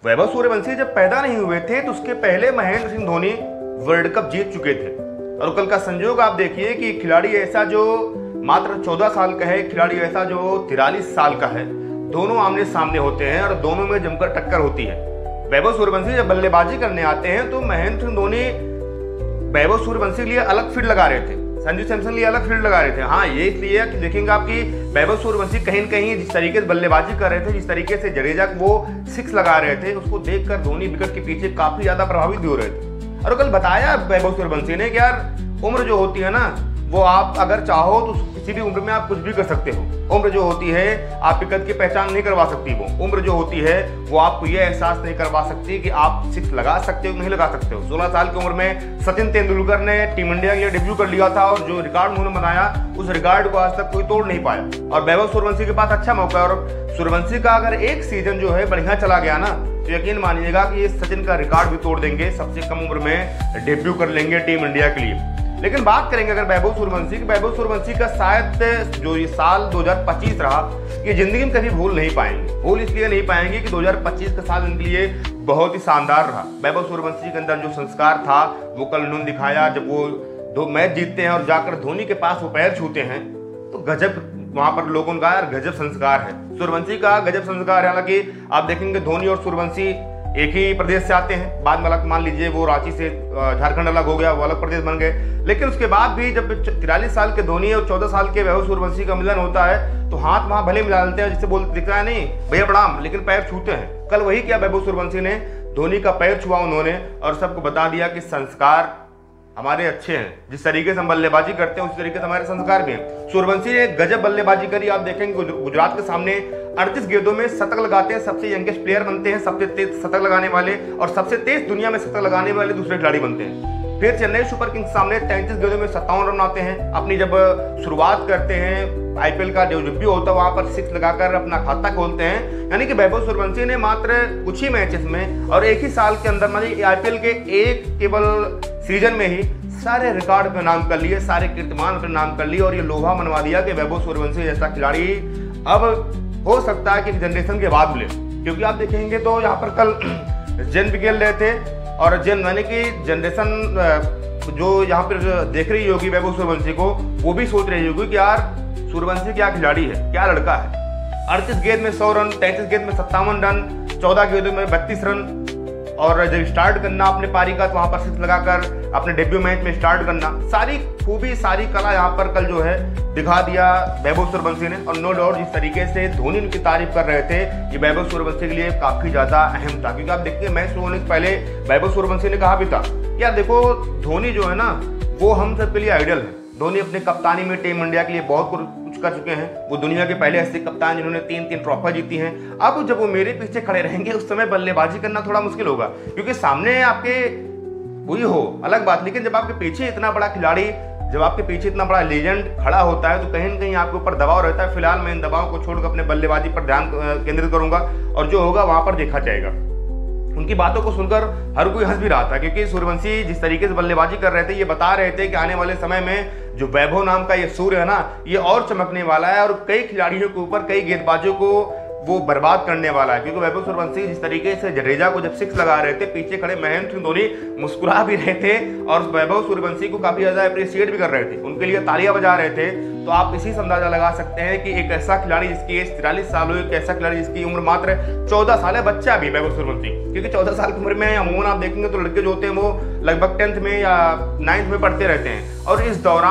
वैभव सूर्यवंशी जब पैदा नहीं हुए थे तो उसके पहले महेंद्र सिंह धोनी वर्ल्ड कप जीत चुके थे। और कल का संयोग आप देखिए कि खिलाड़ी ऐसा जो मात्र 14 साल का है, खिलाड़ी ऐसा जो 43 साल का है, दोनों आमने सामने होते हैं और दोनों में जमकर टक्कर होती है। वैभव सूर्यवंशी जब बल्लेबाजी करने आते हैं तो महेंद्र सिंह धोनी वैभव सूर्यवंशी के लिए अलग फील्ड लगा रहे थे, संजू सैमसन के लिए अलग फील्ड लगा रहे थे। हाँ, ये इसलिए कि देखेंगे आपकी वैभव सूर्यवंशी कहीं न कहीं जिस तरीके से बल्लेबाजी कर रहे थे, जिस तरीके से जडेजा को वो 6 लगा रहे थे, उसको देखकर धोनी विकेट के पीछे काफी ज्यादा प्रभावित भी हो रहे थे। और कल बताया वैभव सूर्यवंशी ने कि यार उम्र जो होती है ना, वो आप अगर चाहो तो किसी भी उम्र में आप कुछ भी कर सकते हो। उम्र जो होती है आप विकेट की पहचान नहीं करवा सकती। वो उम्र जो होती है वो आपको ये एहसास नहीं करवा सकती कि आप 6 लगा सकते हो नहीं लगा सकते हो। 16 साल की उम्र में सचिन तेंदुलकर ने टीम इंडिया के लिए डेब्यू कर लिया था और जो रिकॉर्ड उन्होंने बनाया उस रिकॉर्ड को आज तक कोई तोड़ नहीं पाया। और वैभव सूर्यवंशी के पास अच्छा मौका है और सूर्यवंशी का अगर एक सीजन जो है बढ़िया चला गया ना तो यकीन मानिएगा कि ये सचिन का रिकॉर्ड भी तोड़ देंगे, सबसे कम उम्र में डेब्यू कर लेंगे टीम इंडिया के लिए। लेकिन बात करेंगे अगर वैभव सूर्यवंशी का शायद जो ये साल 2025 रहा, ये जिंदगी में कभी भूल नहीं पाएंगे। भूल इसलिए नहीं पाएंगे कि 2025 का साल इनके लिए बहुत ही शानदार रहा। वैभव सूर्यवंशी के अंदर जो संस्कार था वो कल उन्होंने दिखाया। जब वो 2 मैच जीतते हैं और जाकर धोनी के पास वो पैर छूते हैं तो गजब, वहां पर लोगों का यार गजब संस्कार है। सूर्यवंशी का गजब संस्कार है। हालांकि आप देखेंगे धोनी और सूर्यवंशी एक ही प्रदेश से आते हैं, बाद में अलग मान लीजिए वो रांची से झारखंड अलग हो गया, वो अलग प्रदेश बन गए। लेकिन उसके बाद भी जब 43 साल के धोनी और 14 साल के वैभव सूर्यवंशी का मिलन होता है तो हाथ वहां भले मिला लेते हैं, जिससे बोलते दिख रहा है नहीं भैया प्रणाम, लेकिन पैर छूते हैं। कल वही किया वैभव सूर्यवंशी ने, धोनी का पैर छुआ उन्होंने और सबको बता दिया कि संस्कार हमारे अच्छे हैं। जिस तरीके से हम बल्लेबाजी करते हैं उस तरीके से हमारे संस्कार भी हैं। सूर्यवंशी ने गजब बल्लेबाजी करी। आप देखेंगे गुजरात के सामने 38 गेंदों में शतक लगाते हैं, सबसे यंगेस्ट प्लेयर बनते हैं, सबसे तेज शतक लगाने वाले और सबसे तेज दुनिया में शतक लगाने वाले दूसरे खिलाड़ी बनते हैं। फिर चेन्नई सुपर किंग्स सामने 33 गेंदों में 57 रन आते हैं। अपनी जब शुरुआत करते हैं आईपीएल का जो भी होता है वहां पर 6 लगाकर अपना खाता खोलते हैं। यानी कि वैभव सूर्यवंशी ने मात्र कुछ ही मैचेस में और एक ही साल के अंदर मतलब आईपीएल के एक केवल सीजन में ही सारे रिकॉर्ड पे नाम कर लिए, सारे कीर्तिमान पे नाम कर लिए और ये लोहा मनवा दिया कि वैभव सूर्यवंशी जैसा खिलाड़ी अब हो सकता है कि जनरेशन के बाद मिले। क्योंकि आप देखेंगे तो यहाँ पर कल जेन भी खेल रहे थे और जेन यानी कि जनरेशन जो यहाँ पर देख रही होगी वैभव सूर्यवंशी को, वो भी सोच रही होगी कि यार सूर्यवंशी क्या खिलाड़ी है, क्या लड़का है। 38 गेंद में 100 रन, 33 गेंद में 57 रन, 14 गेंदों में 32 रन। और जब स्टार्ट करना अपने पारी का तो वहां पर 6 लगाकर अपने डेब्यू मैच में स्टार्ट करना, सारी खूबी सारी कला यहाँ पर कल जो है दिखा दिया वैभव सूर्यवंशी ने। और नो डाउट जिस तरीके से धोनी उनकी तारीफ कर रहे थे ये वैभव सूर्यवंशी के लिए काफी ज्यादा अहम था। क्योंकि आप देखिए मैच शुरू होने से पहले वैभव सूर्यवंशी ने कहा भी था यार देखो धोनी जो है ना वो हम सबके लिए आइडल है। धोनी अपने कप्तानी में टीम इंडिया के लिए बहुत कुछ कर चुके हैं। वो दुनिया के पहले ऐसे कप्तान जिन्होंने 3 ट्रॉफी जीती हैं। अब जब वो मेरे पीछे खड़े रहेंगे उस समय बल्लेबाजी करना थोड़ा मुश्किल होगा, क्योंकि सामने आपके वही हो अलग बात, लेकिन जब आपके पीछे इतना बड़ा खिलाड़ी, जब आपके पीछे इतना बड़ा लेजेंड खड़ा होता है तो कहीं न कहीं आपके ऊपर दबाव रहता है। फिलहाल मैं इन दबाव को छोड़कर अपने बल्लेबाजी पर ध्यान केंद्रित करूंगा और जो होगा वहां पर देखा जाएगा। उनकी बातों को सुनकर हर कोई हंस भी रहा था, क्योंकि सूर्यवंशी जिस तरीके से बल्लेबाजी कर रहे थे ये बता रहे थे कि आने वाले समय में जो वैभव नाम का ये सूर्य है ना ये और चमकने वाला है और कई खिलाड़ियों के ऊपर, कई गेंदबाजों को वो बर्बाद करने वाला है। क्योंकि वैभव सूर्यवंशी जिस तरीके से जडेजा को जब 6 लगा रहे थे, पीछे खड़े महेंद्र सिंह धोनी मुस्कुरा भी रहे थे और वैभव सूर्यवंशी को काफी ज्यादा अप्रिशिएट भी कर रहे थे, उनके लिए तालियां बजा रहे थे। तो आप इसी से अंदाजा लगा सकते हैं कि एक ऐसा खिलाड़ी जिसकी एज 43 साल हो, एक ऐसा खिलाड़ी जिसकी उम्र मात्र 14 साल है, बच्चा भी वैभव सूर्यवंशी। क्योंकि 14 साल की उम्र में अमूमन आप देखेंगे तो लड़के जो होते हैं वो लगभग 10th में या 9th में पढ़ते रहते हैं और इस दौरान